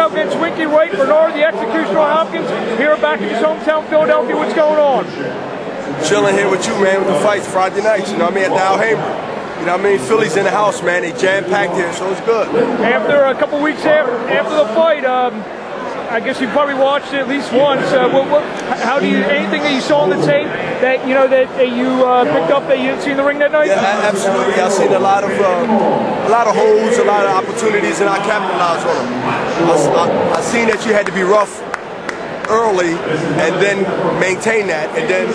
out against Winky Wright, Bernard, the Executioner Hopkins, here back in his hometown, Philadelphia. What's going on? Chilling here with you, man, with the fights Friday nights, you know what I mean, at Dow Hamer. You know what I mean? Philly's in the house, man. They jam-packed here, so it's good. After a couple weeks after the fight, I guess you probably watched it at least once. How do you, anything that you saw on the tape that you know that you picked up that you didn't see in the ring that night? Yeah, absolutely. I've seen a lot of holes, a lot of opportunities, and I capitalized on them. I seen that you had to be rough early and then maintain that, and then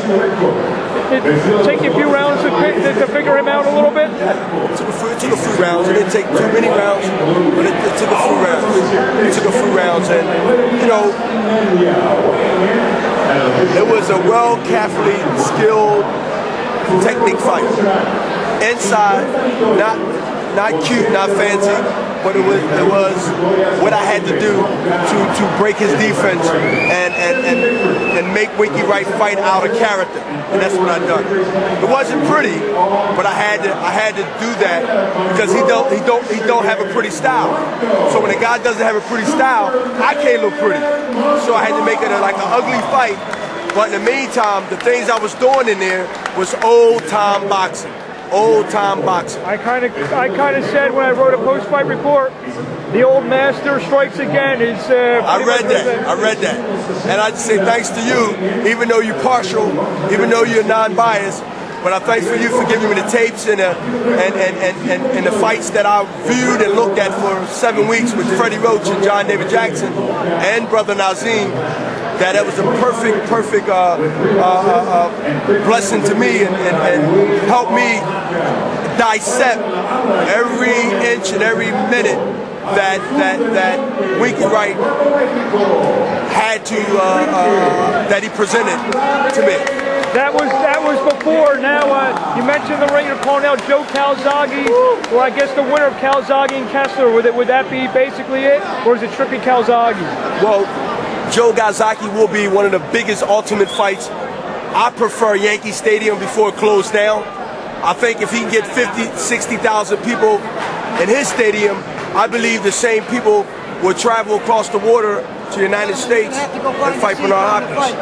it take you a few rounds to figure him out a little bit? It took a few rounds. It didn't take too many rounds, but it took a few rounds. It took a few rounds, and you know, it was a carefully skilled technique fight. Inside, not cute, not fancy, but it was what I had to do to break his defense and make Winky Wright fight out of character, and that's what I done. It wasn't pretty, but I had to do that because he don't have a pretty style. So when a guy doesn't have a pretty style, I can't look pretty. So I had to make it like an ugly fight. But in the meantime, the things I was doing in there was old-time boxing. Old-time boxing. I kind of said when I wrote a post-fight report, the old master strikes again. Is I read that, and I just say thanks to you, even though you're partial, even though you're non-biased. But I thanks for you for giving me the tapes and the fights that I viewed and looked at for 7 weeks with Freddie Roach and John David Jackson and Brother Nazim. That was a perfect blessing to me and helped me dissect every inch and every minute that Winky Wright had to that he presented to me. That was before. Now you mentioned the ring. You're calling out Joe Calzaghe. Well, I guess the winner of Calzaghe and Kessler. Would that be basically it, or is it Trippy Calzaghe? Well, Joe Calzaghe will be one of the biggest ultimate fights. I prefer Yankee Stadium before it closed down. I think if he can get 50, 60,000 people in his stadium, I believe the same people will travel across the water to the United States and fight Bernard Hopkins.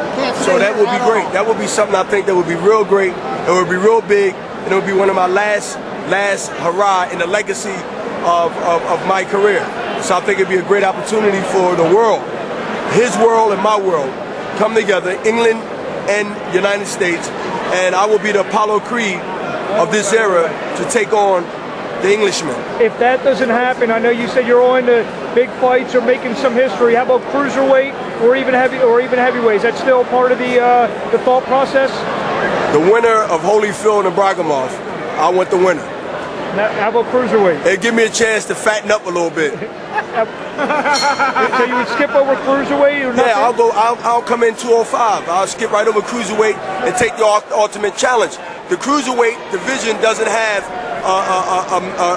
So that would be great. That would be something I think that would be real great. It would be real big, and it would be one of my last hurrah in the legacy of my career. So I think it'd be a great opportunity for the world, his world and my world, come together, England and United States, and I will be the Apollo Creed of this era to take on the Englishman. If that doesn't happen, I know you said you're on to big fights or making some history. How about cruiserweight or even heavyweight? Is that still part of the thought process? The winner of Holyfield and Bragimov, I want the winner. Now, how about cruiserweight? It give me a chance to fatten up a little bit. So you would skip over cruiserweight or nothing? Yeah, I'll come in 205. I'll skip right over cruiserweight and take the ultimate challenge. The cruiserweight division doesn't have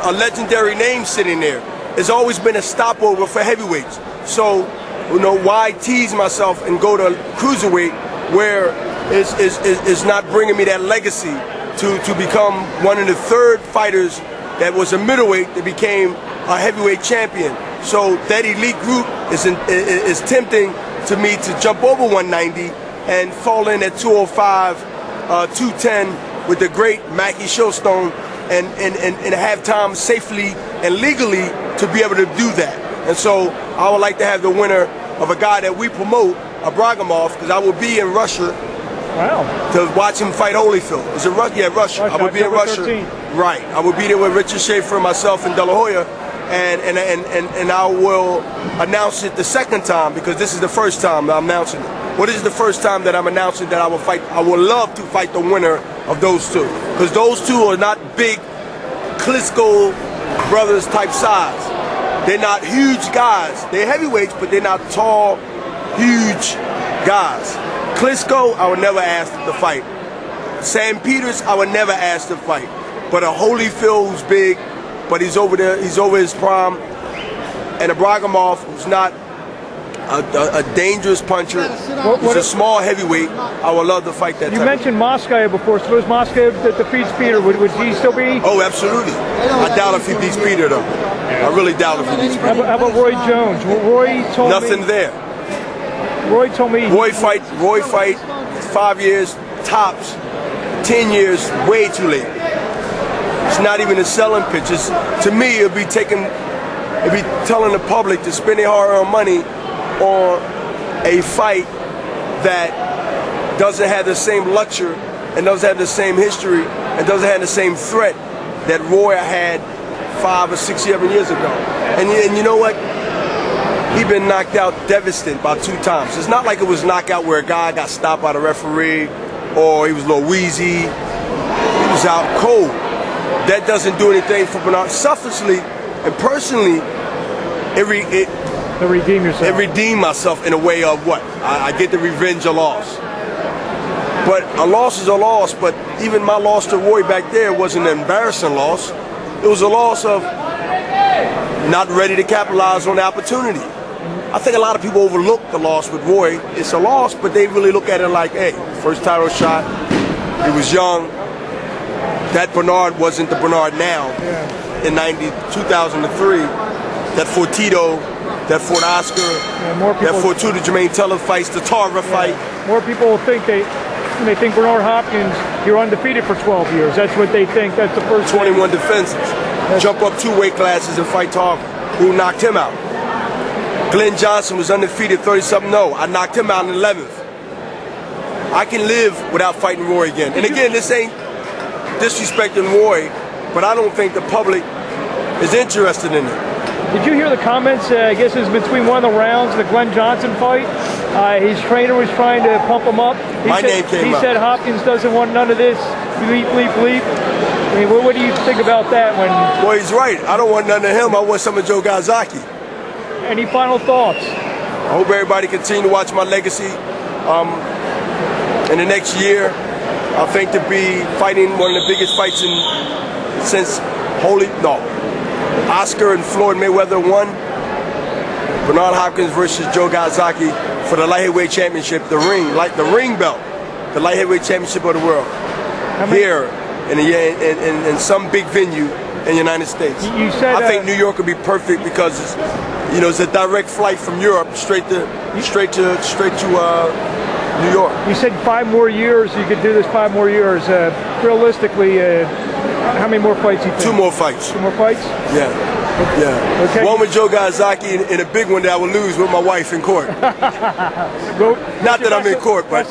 a legendary name sitting there. It's always been a stopover for heavyweights. So, you know, why tease myself and go to cruiserweight where it's not bringing me that legacy to become one of the third fighters that was a middleweight that became a heavyweight champion. So that elite group is tempting to me to jump over 190 and fall in at 205, 210 with the great Mackie Showstone and have time safely and legally to be able to do that. And so I would like to have the winner of a guy that we promote, Bragimov, because I will be in Russia. Wow. To watch him fight Holyfield. Is it Russia? Yeah, Russia. I would be in Russia. 13. Right. I would be there with Richard Schaefer, myself, and De La Hoya, and I will announce it the second time because this is the first time I'm announcing it. Well, this is the first time that I'm announcing that I will fight. I would love to fight the winner of those two because those two are not big Klitschko brothers type size. They're not huge guys. They're heavyweights, but they're not tall, huge guys. Klitschko, I would never ask to fight. Sam Peters, I would never ask to fight. But a Holyfield who's big, but he's over there, he's over his prime, and a Bragimov who's not a dangerous puncher. He's a small heavyweight. I would love to fight that. You mentioned Moscow before. Suppose Moscow that defeats Peter, would he still be? Oh, absolutely. I doubt if he beats Peter, though. I really doubt if he beats Peter. How about Roy Jones? Roy told Nothing me. there. Roy told me. Roy fight 5 years tops, 10 years way too late. It's not even a selling pitch. To me, it'd be telling the public to spend their hard-earned money on a fight that doesn't have the same luxury and doesn't have the same history and doesn't have the same threat that Roy had 5 or 6, 7 years ago. And you know what? He been knocked out devastated about 2 times. It's not like it was knockout where a guy got stopped by the referee or he was a little wheezy. He was out cold. That doesn't do anything for Bernard. Selfishly and personally, to redeem yourself. It redeemed myself in a way of what? I get to revenge a loss. But a loss is a loss, but even my loss to Roy back there wasn't an embarrassing loss. It was a loss of not ready to capitalize on the opportunity. I think a lot of people overlook the loss with Roy. It's a loss, but they really look at it like, hey, first title shot, he was young. That Bernard wasn't the Bernard now in 2003. That fought Tito, that fought Oscar, that fought 2 of the Jermaine Teller fights, the Tarver fight. More people think when they think Bernard Hopkins, you're undefeated for 12 years. That's what they think. That's the first 21 defenses. Jump up 2 weight classes and fight Tarver, who knocked him out. Glenn Johnson was undefeated 30-something. No, I knocked him out in the 11th. I can live without fighting Roy again. And again, this ain't disrespecting Roy, but I don't think the public is interested in it. Did you hear the comments? I guess it was between one of the rounds, the Glenn Johnson fight. His trainer was trying to pump him up. He said Hopkins doesn't want none of this. Bleep, bleep, bleep. I mean, what do you think about that? Well, he's right. I don't want none of him. I want some of Joe Gazaki. Any final thoughts? I hope everybody continue to watch my legacy. In the next year, I think to be fighting one of the biggest fights since Oscar and Floyd Mayweather won. Bernard Hopkins versus Joe Gazaki for the light heavyweight championship, the ring belt, the light heavyweight championship of the world. Here in some big venue in the United States. You said, I think New York would be perfect because it's a direct flight from Europe straight to New York. You said 5 more years. You could do this 5 more years. Realistically, how many more fights you think? 2 more fights. 2 more fights? Yeah. Okay. One with Joe Gazaki and a big one that I will lose with my wife in court. Not that I'm in court, but